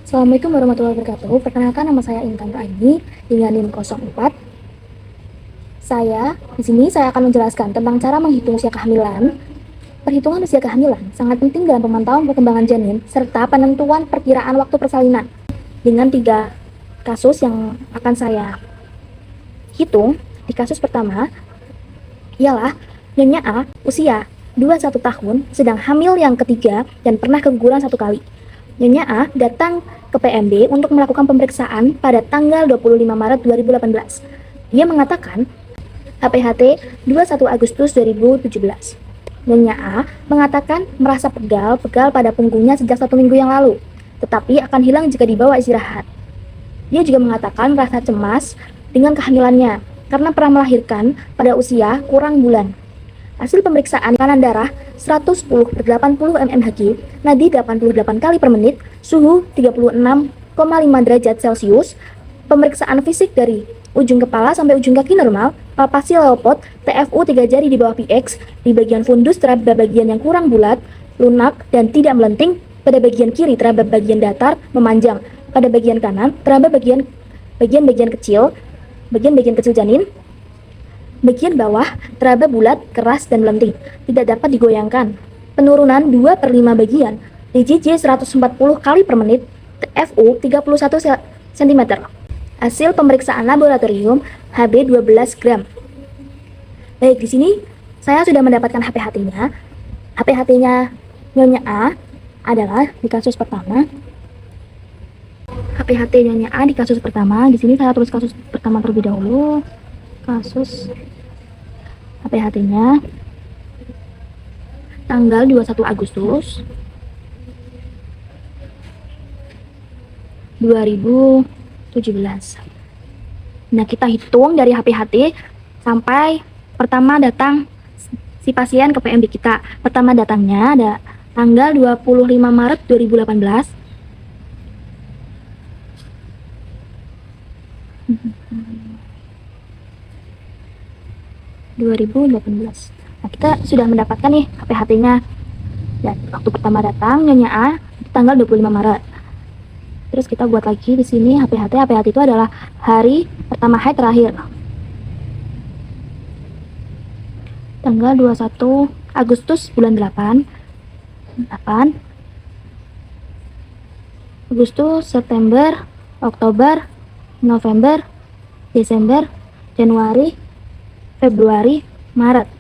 Assalamualaikum warahmatullahi wabarakatuh. Perkenalkan, nama saya Intan Raini dengan NIM 04. Di sini saya akan menjelaskan tentang cara menghitung usia kehamilan. Perhitungan usia kehamilan sangat penting dalam pemantauan perkembangan janin serta penentuan perkiraan waktu persalinan. Dengan 3 kasus yang akan saya hitung, di kasus pertama ialah Nyonya A usia 21 tahun, sedang hamil yang ketiga dan pernah keguguran 1 kali. Nyonya A datang ke PMB untuk melakukan pemeriksaan pada tanggal 25 Maret 2018. Dia mengatakan HPHT 21 Agustus 2017. Nyonya A mengatakan merasa pegal-pegal pada punggungnya sejak 1 minggu yang lalu, tetapi akan hilang jika dibawa istirahat. Dia juga mengatakan merasa cemas dengan kehamilannya karena pernah melahirkan pada usia kurang bulan. Hasil pemeriksaan tekanan darah 110/80 mmHg, nadi 88 kali per menit, suhu 36,5 derajat Celcius, pemeriksaan fisik dari ujung kepala sampai ujung kaki normal, palpasi leopard, TFU 3 jari di bawah PX, di bagian fundus terhadap bagian yang kurang bulat, lunak, dan tidak melenting, pada bagian kiri terhadap bagian datar, memanjang, pada bagian kanan terhadap bagian kecil janin, bagian bawah teraba bulat, keras, dan melenting, tidak dapat digoyangkan. Penurunan 2/5 bagian, DJJ 140 kali per menit, TFU 31 cm. Hasil pemeriksaan laboratorium HB 12 gram. Baik, di sini saya sudah mendapatkan HPHT-nya. HPHT-nya Nyonya A adalah di kasus pertama. HPHT Nyonya A di kasus pertama. Di sini saya tulis kasus pertama terlebih dahulu. Kasus HPHT-nya tanggal 21 Agustus 2017. Nah, kita hitung dari HPHT sampai pertama datang si pasien ke PMB kita. Pertama datangnya ada tanggal 25 Maret 2018. Nah, kita sudah mendapatkan nih HPHT-nya. Dan waktu pertama datang Nyonya A tanggal 25 Maret. Terus kita buat lagi di sini HPHT. HPHT itu adalah hari pertama haid terakhir. Tanggal 21 Agustus bulan 8. Agustus, September, Oktober, November, Desember, Januari, Februari, Maret,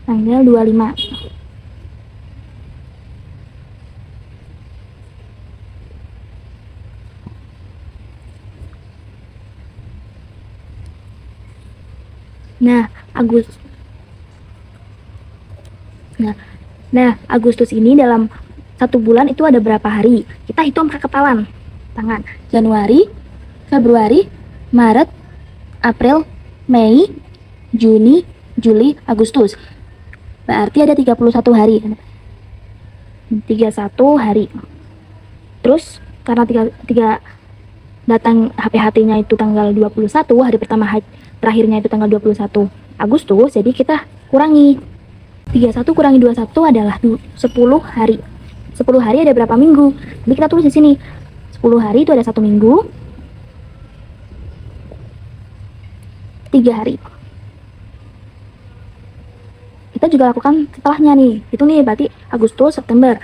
tanggal 25. Nah, Agustus ini dalam 1 bulan itu ada berapa hari? Kita hitung pakai kepalan tangan. Januari, Februari, Maret, April, Mei, Juni, Juli, Agustus. Berarti ada 31 hari. 31 hari. Terus karena tiga datang HPHT-nya itu tanggal 21, hari pertama haid terakhirnya itu tanggal 21 Agustus, jadi kita kurangi. 31 kurangi 21 adalah 10 hari. 10 hari ada berapa minggu? Jadi kita tulis di sini. 10 hari itu ada 1 minggu, 3 hari. Kita juga lakukan setelahnya nih. Itu nih berarti Agustus, September,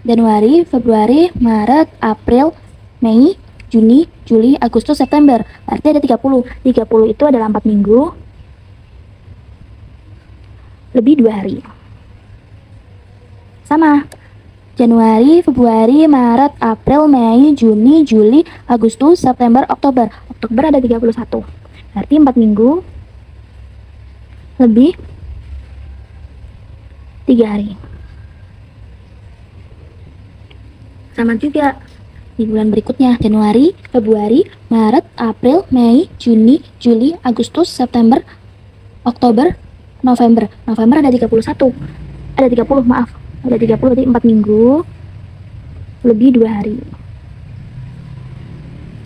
Januari, Februari, Maret, April, Mei, Juni, Juli, Agustus, September. Berarti ada 30. 30 itu adalah 4 minggu lebih 2 hari. Sama. Januari, Februari, Maret, April, Mei, Juni, Juli, Agustus, September, Oktober. Oktober ada 31. Berarti 4 minggu lebih 3 hari. Sama juga di bulan berikutnya, Januari, Februari, Maret, April, Mei, Juni, Juli, Agustus, September, Oktober, November. November ada 31. Ada 30, maaf. Ada 30 berarti 4 minggu lebih 2 hari.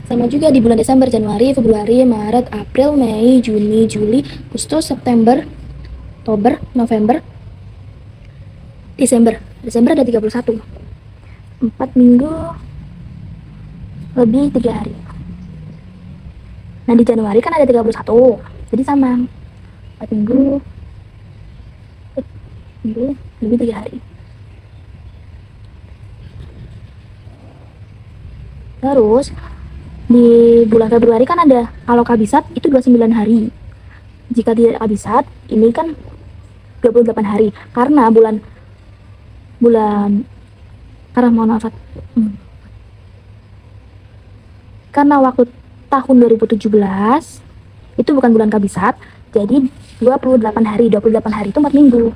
Sama juga di bulan Desember, Januari, Februari, Maret, April, Mei, Juni, Juli, Agustus, September, Oktober, November, Desember. Desember ada 31. 4 minggu lebih 3 hari. Nah, di Januari kan ada 31, jadi sama 4 minggu lebih 3 hari. Terus di bulan Februari kan ada, kalau kabisat itu 29 hari. Jika tidak kabisat, ini kan 28 hari. Karena bulan karena mohon maaf, karena waktu tahun 2017 itu bukan bulan kabisat, jadi 28 hari. 28 hari itu 4 minggu.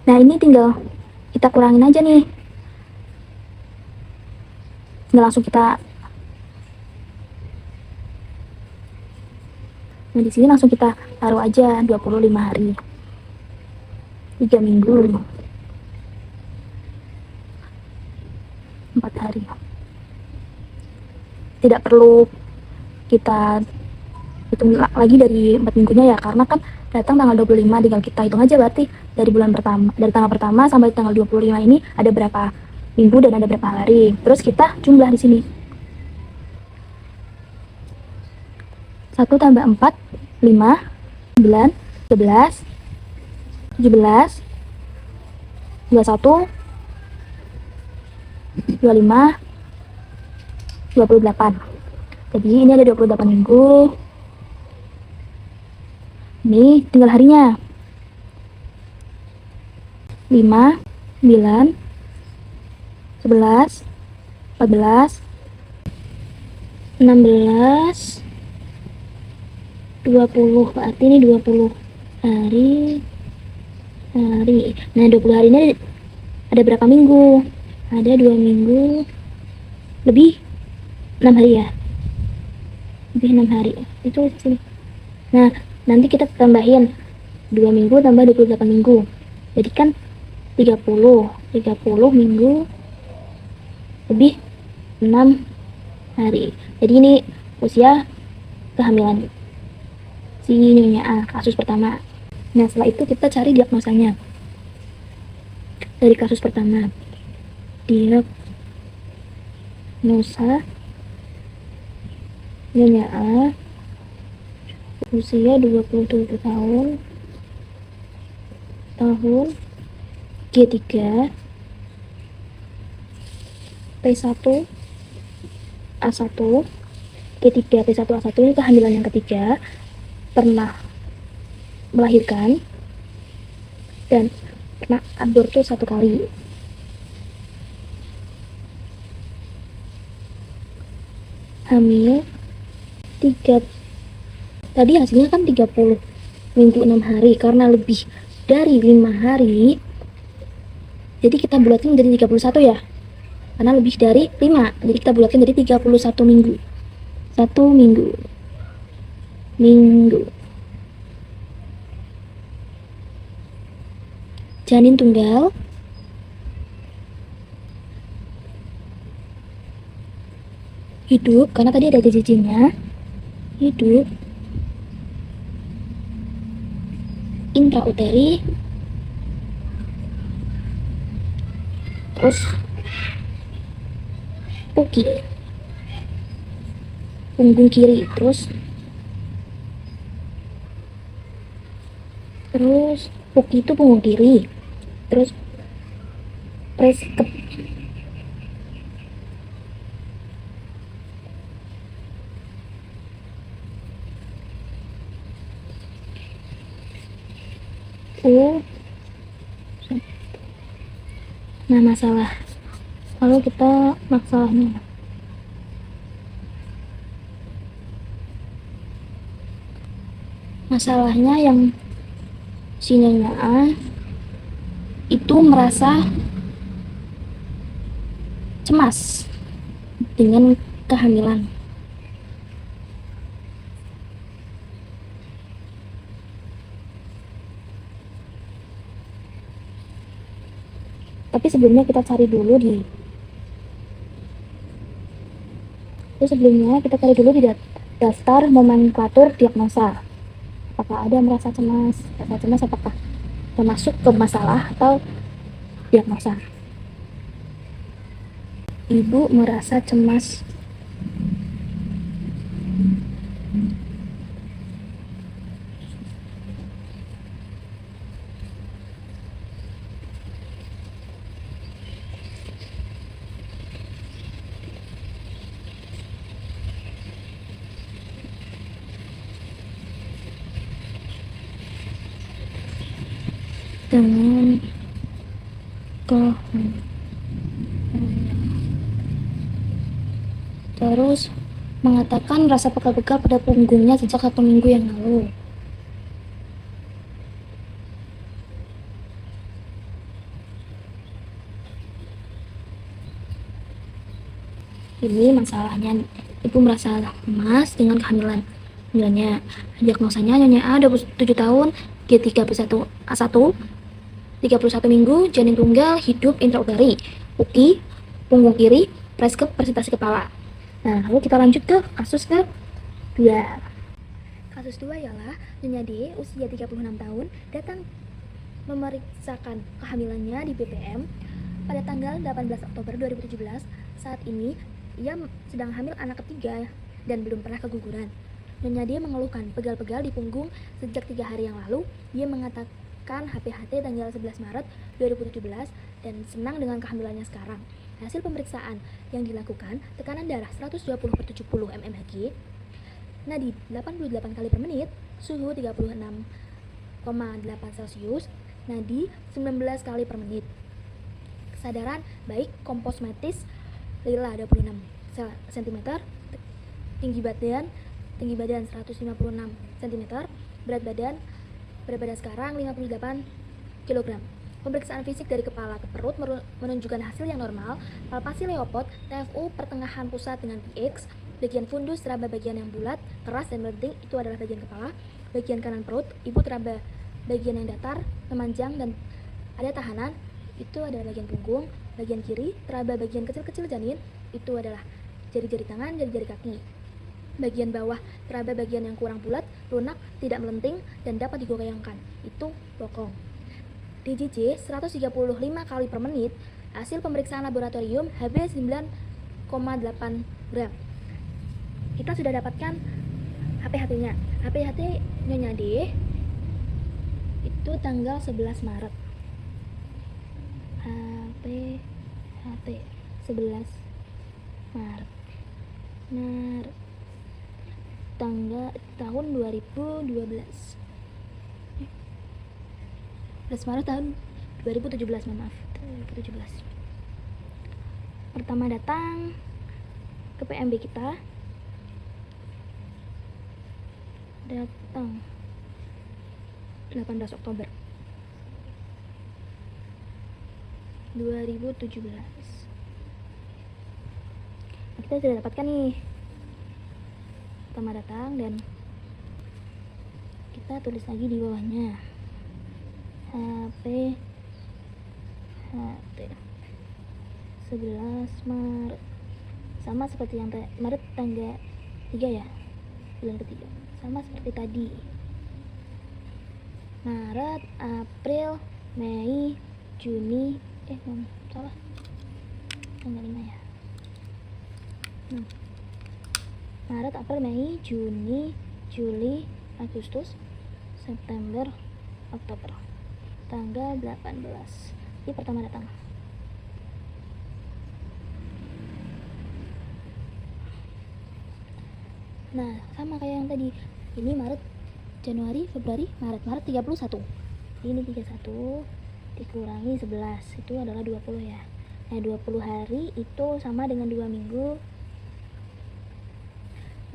Nah, ini tinggal kita kurangin aja nih. Tinggal langsung kita, nah di sini langsung kita taruh aja 25 hari. 3 minggu. 4 hari. Tidak perlu kita hitung lagi dari 4 minggunya ya, karena kan datang tanggal 25, tinggal kita hitung aja berarti dari tanggal pertama sampai tanggal 25 ini ada berapa minggu dan ada berapa hari. Terus kita jumlah di sini. 1 tambah 4, 5, 9, 11, 17, 21, 25, 28. Jadi ini ada 28 minggu. Ini tinggal harinya. 5, 9, 11, 14, 16, 20. Berarti ini 20 hari. Nah, 20 hari ini ada berapa minggu? Ada 2 minggu lebih 6 hari ya. Lebih 6 hari. Itu sini. Nah, nanti kita tambahin 2 minggu tambah 28 minggu. Jadi kan 30 minggu lebih 6 hari. Jadi ini usia kehamilan si Nyonya A, kasus pertama. Nah, setelah itu kita cari diagnosanya. Dari kasus pertama, diagnosa Nyonya A, usia 27 tahun, G3, P1, A1, G3, P1, A1 ini kehamilan yang ketiga, pernah melahirkan dan pernah abortus 1 kali. Hamil 3, tadi hasilnya kan 30 minggu 6 hari, karena lebih dari 5 hari jadi kita bulatkan jadi 31 ya, karena lebih dari 5 jadi kita bulatkan jadi 31 minggu. 1 minggu. Janin tunggal hidup, karena tadi ada jajinya, hidup intrauteri, terus puki punggung kiri, terus puki itu punggung kiri, terus preskep nah masalah, lalu kita masalahnya yang si Nyonya A itu merasa cemas dengan kehamilan. Tapi sebelumnya kita cari dulu di daftar nomenklatur diagnosa. Apakah ada merasa cemas? Apakah termasuk ke masalah atau diagnosa? Ibu merasa cemas. Dengan terus mengatakan rasa pegal-pegal pada punggungnya sejak 1 minggu yang lalu. Ini masalahnya, ibu merasa lemas dengan kehamilan. Kehamilannya, diagnosanya Nyonya A 27 tahun, G31 A1, 31 minggu, janin tunggal, hidup intrauteri, UKI, punggung kiri, presentasi kepala. Nah, lalu kita lanjut ke kasus ke-2. Kasus 2 ialah Nyonya D, usia 36 tahun, datang memeriksakan kehamilannya di BPM pada tanggal 18 Oktober 2017. Saat ini, ia sedang hamil anak ketiga dan belum pernah keguguran. Nyonya D mengeluhkan pegal-pegal di punggung sejak 3 hari yang lalu. Dia mengatakan HPHT tanggal 11 Maret 2017 dan senang dengan kehamilannya sekarang. Hasil pemeriksaan yang dilakukan, tekanan darah 120/70 mmHg, nadi 88 kali per menit, suhu 36,8 Celcius, nadi 19 kali per menit. Kesadaran baik komposmatis lila 26 cm, tinggi badan 156 cm, berat badan sekarang 58 kg. Pemeriksaan fisik dari kepala ke perut menunjukkan hasil yang normal. Palpasi Leopold, TFU pertengahan pusat dengan PX, bagian fundus teraba bagian yang bulat, keras dan melenting, itu adalah bagian kepala. Bagian kanan perut, ibu teraba bagian yang datar, memanjang dan ada tahanan, itu adalah bagian punggung. Bagian kiri, teraba bagian kecil-kecil janin, itu adalah jari-jari tangan, jari-jari kaki. Bagian bawah teraba bagian yang kurang bulat, lunak, tidak melenting, dan dapat digoyangkan, itu bokong. DJJ 135 kali per menit. Hasil pemeriksaan laboratorium Hb 9,8 gram. Kita sudah dapatkan HPHT-nya. HPHT Nyonya D itu tanggal 11 Maret. HPHT 11 Maret. Tanggal tahun 2012. 11 Maret tahun 2017, maaf. 2017. Pertama datang ke PMB kita. Datang 18 Oktober 2017. Nah, kita sudah dapatkan nih. Pertama datang dan kita tulis lagi di bawahnya HPHT 11 Maret, sama seperti yang Maret tanggal 3 ya, bulan ketiga, sama seperti tadi. Maret, April, Mei, Juni, salah, tanggal 5 ya. Maret, April, Mei, Juni, Juli, Agustus, September, Oktober. Tanggal 18. Ini pertama datang. Nah, sama kayak yang tadi. Ini Maret, Januari, Februari, Maret. Maret 31. Ini 31 dikurangi 11. Itu adalah 20 ya. Nah, 20 hari itu sama dengan 2 minggu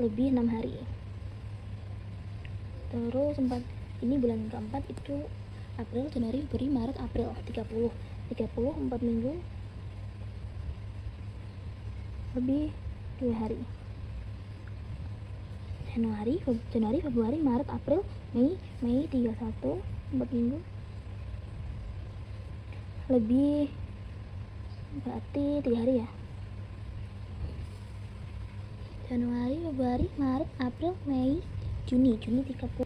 lebih 6 hari. Terus ini bulan keempat itu April, Januari, Februari, Maret, April. 30 4 minggu lebih 2 hari. Januari, Februari, Maret, April, Mei 31 4 minggu lebih, berarti 3 hari ya. Januari, Februari, Maret, April, Mei, Juni 30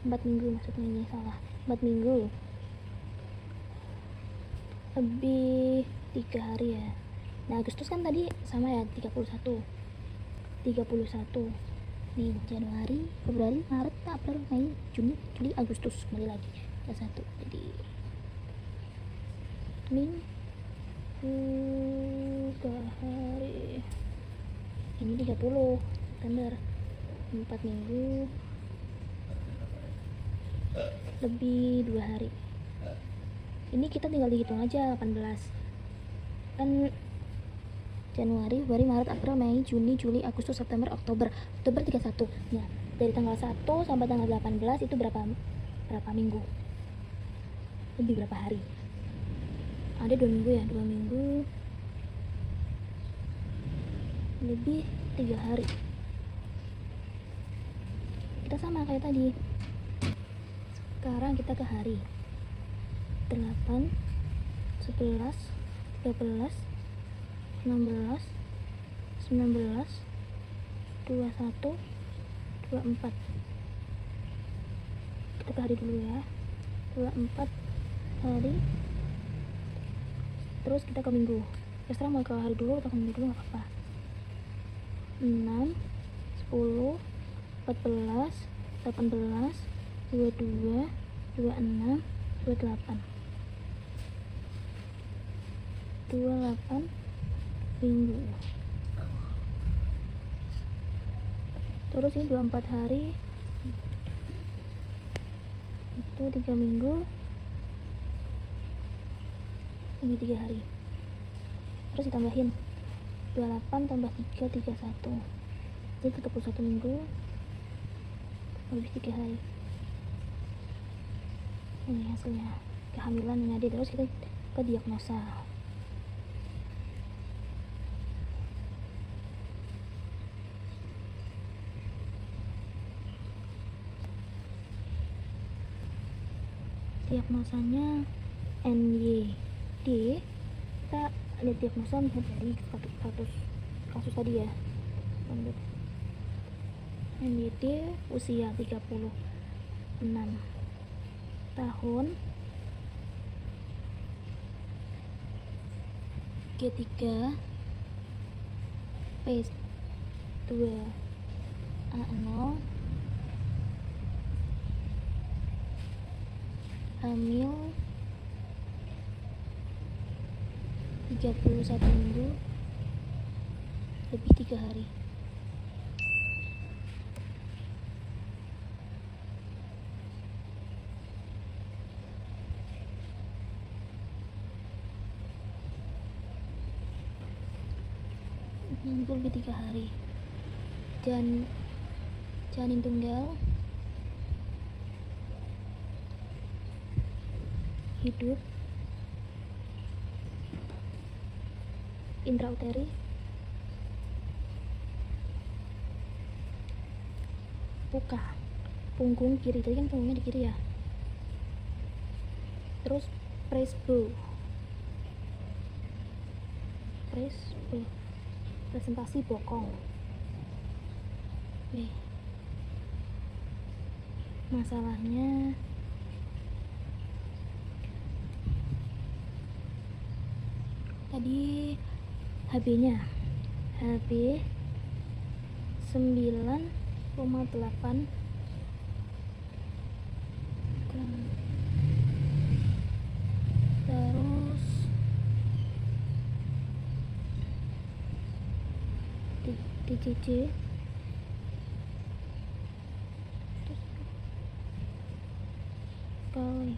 4 minggu, maksudnya ini salah, 4 minggu lebih 3 hari ya. Nah, Agustus kan tadi sama ya, 31. Nih, Januari, Februari, Maret, April, Mei, Juni, Juli, Agustus. Kembali lagi. Ada 1. Jadi minggu 3 hari. Ini 30 September. 4 minggu lebih 2 hari. Ini kita tinggal dihitung aja 18. Kan Januari, Februari, Maret, April, Mei, Juni, Juli, Agustus, September, Oktober. Oktober 31. Nah, dari tanggal 1 sampai tanggal 18 itu berapa minggu? Lebih berapa hari? Ada 2 minggu ya, 2 minggu lebih 3 hari. Kita sama kayak tadi. Sekarang kita ke hari. 8, 11, 13, 16, 19, 21, 24. Kita ke hari dulu ya. 24 hari. Terus kita ke minggu. Terserah mau ke hari dulu atau ke minggu dulu, gak apa-apa. 6, 10, 14, 18, 22, 26, 28. 28 minggu. Terus ini 24 hari. Itu 3 minggu. Ini 3 hari. Terus ditambahin 28 tambah 3, 31. Jadi 31 minggu lebih 3 hari. Ini hasilnya kehamilan ini ada. Terus kita ke diagnosa. Diagnosanya NYD. Kita lihat diagnosa dari status kasus tadi ya. NYD usia 36 tahun, G3, P2A0, hamil 31 minggu lebih 3 hari. Lebih 3 hari. Dan janin tunggal hidup, intrauteri, puka, punggung kiri. Tadi kan punggungnya di kiri ya. Terus presbo, presentasi bokong. Nih, masalahnya tadi HB-nya HB 9,8 gram. Terus TCC kali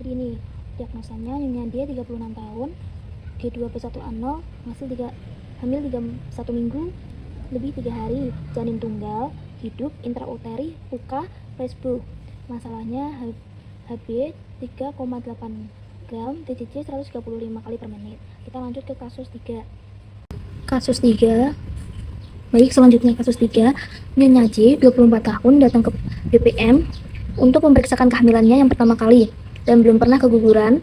jadi ini diagnosanya, nyonya dia 36 tahun, G2P1A0, hamil 31 minggu lebih 3 hari, janin tunggal, hidup, intrauteri, puka, presbo. Masalahnya HB 3,8 gram, TCC 135 kali per menit. Kita lanjut ke kasus 3. Baik, selanjutnya kasus 3. Nyonya J, 24 tahun, datang ke BPM untuk memeriksakan kehamilannya yang pertama kali dan belum pernah keguguran.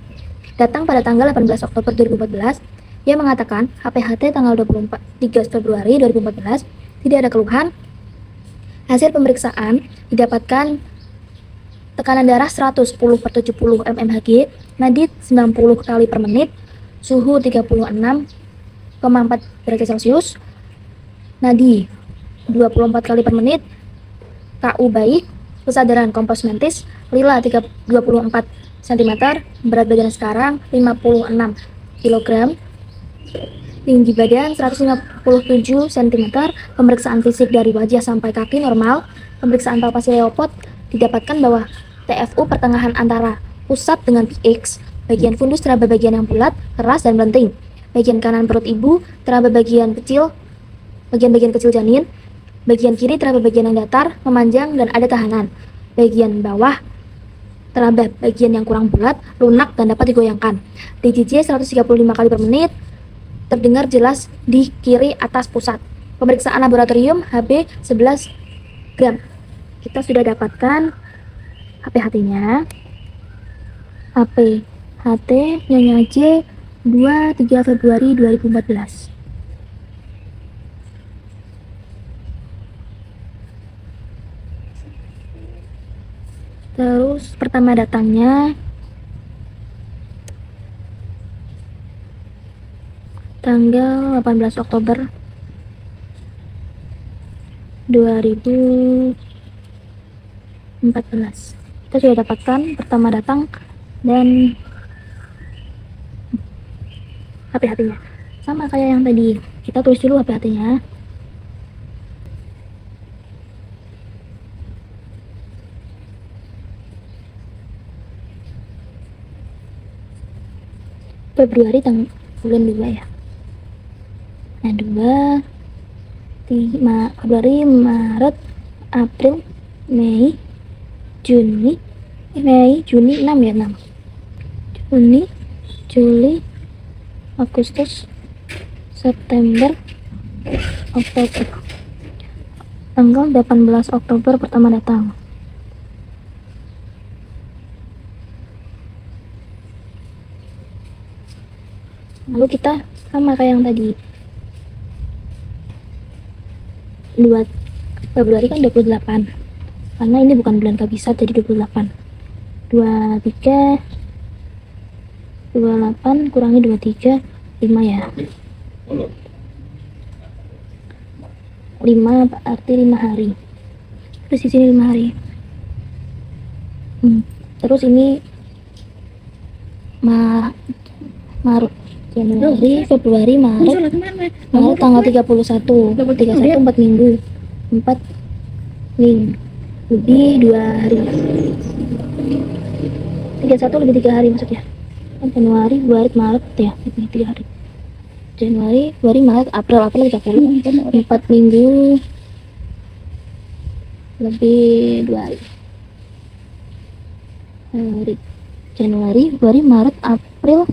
Datang pada tanggal 18 Oktober 2014. Dia mengatakan HPHT tanggal 3 Februari 2014, tidak ada keluhan, Hasil pemeriksaan didapatkan tekanan darah 110/70 mmHg, nadi 90 kali per menit, suhu 36,4 derajat Celcius, nadi 24 kali per menit, KU baik, kesadaran kompos mentis, lila 24 cm, berat badan sekarang 56 kg, tinggi badan 157 cm, pemeriksaan fisik dari wajah sampai kaki normal, pemeriksaan palpasi leopard didapatkan bahwa TFU pertengahan antara pusat dengan PX, bagian fundus teraba bagian yang bulat, keras, dan melenting, bagian kanan perut ibu teraba bagian kecil janin, bagian kiri teraba bagian yang datar, memanjang, dan ada tahanan, bagian bawah teraba bagian yang kurang bulat, lunak, dan dapat digoyangkan. DJJ 135 kali per menit, terdengar jelas di kiri atas pusat. Pemeriksaan laboratorium HB 11 gram. Kita sudah dapatkan HPHT-nya. HPHT Nyonya J 23 Februari 2014. Terus pertama datangnya tanggal 18 Oktober 2014. Kita sudah dapatkan pertama datang dan HPHT-nya. Sama kayak yang tadi. Kita tulis dulu HPHT-nya. Februari bulan 2 ya. Nah, 2, Februari, Maret, April, Mei, Juni 6 ya, 6. Juni, Juli, Agustus, September, Oktober. Tanggal 18 Oktober pertama datang. Lalu kita sama kayak yang tadi. 2 Februari kan 28. Karena ini bukan bulan kabisat jadi 28. 23 28 kurangi 23 5 ya. 5 berarti 5 hari. Terus di sini 5 hari. Terus ini Maret, Januari, Februari, Maret tanggal 31 4 minggu, 4 minggu lebih 2 hari, 31 lebih 3 hari maksudnya. Januari, Februari, Maret ya, 3 hari. Januari, Februari, Maret, April 30, 4 minggu lebih 2 hari. Januari, Februari, Maret, April,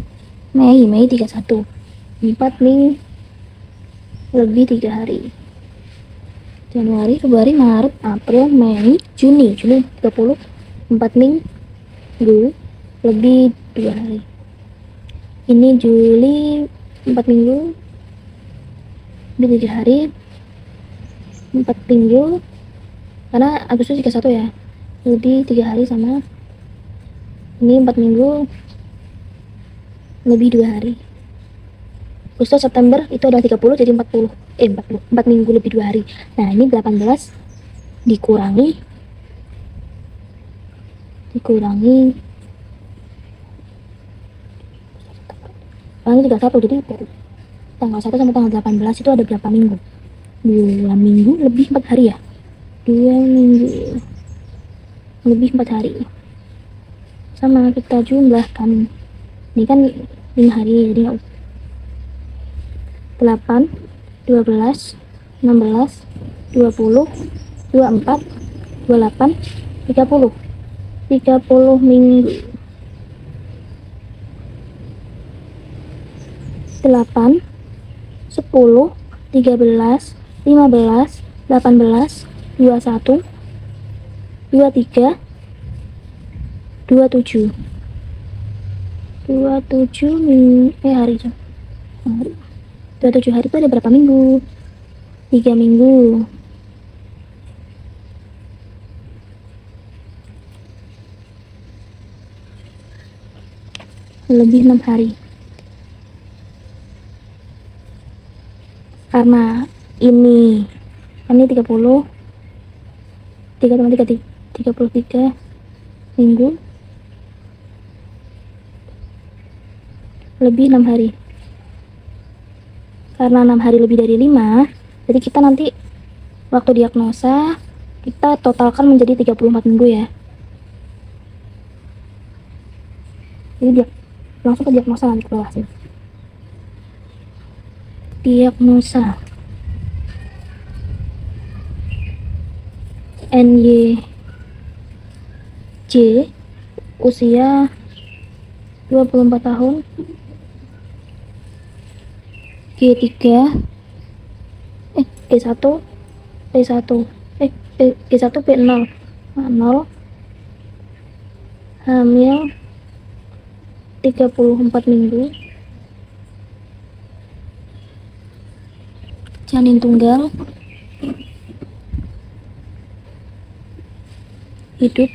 Mei 31, 4 minggu lebih 3 hari. Januari, Februari, Maret, April, Mei, Juni 30, 4 minggu lebih 2 hari. Ini Juli 4 minggu lebih 3 hari, 4 minggu karena Agustus 31 ya, lebih 3 hari, sama ini 4 minggu lebih 2 hari. Agustus, September itu adalah 30 jadi 40 4 minggu lebih 2 hari. Nah, ini 18 dikurangi 31, jadi tanggal 1 sampai tanggal 18 itu ada berapa minggu? 2 minggu lebih 4 hari ya. 2 minggu lebih 4 hari. Sama kita jumlahkan. Ini kan 5 hari, jadi 8, 12, 16, 20, 24, 28, 30 minggu. 8, 10, 13, 15, 18, 21, 23, 27 minggu, hari. 27 hari itu ada berapa minggu? 3 minggu. lebih 6 hari. Karena ini 30, 33 minggu lebih 6 hari. Karena 6 hari lebih dari 5, jadi kita nanti waktu diagnosa kita totalkan menjadi 34 minggu ya. Jadi langsung ke diagnosa nanti ke bawah sini. Diagnosa NYJ, usia 24 tahun, G3 G1 P1 G1 P0 0, hamil 34 minggu, janin tunggal, hidup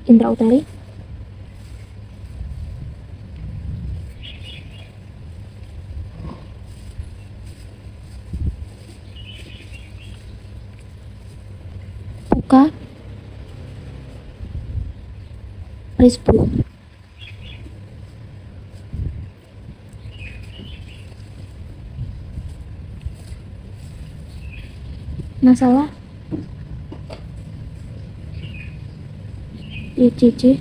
intrauteri, buka, Risbrook. Masalah ICC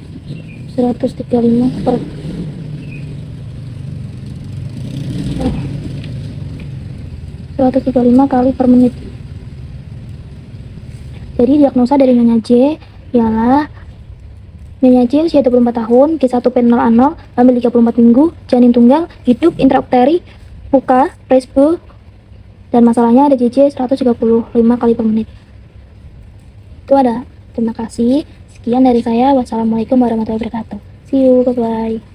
135 per 135 kali per menit. Jadi diagnosa dari Nyonya J ialah Nyonya J usia 24 tahun, G1 P0 A0, hamil 34 minggu, janin tunggal, hidup intrauterine, buka, Risbrook, dan masalahnya ada JJ 135 kali per menit. Itu ada. Terima kasih. Sekian dari saya. Wassalamualaikum warahmatullahi wabarakatuh. See you. Bye-bye.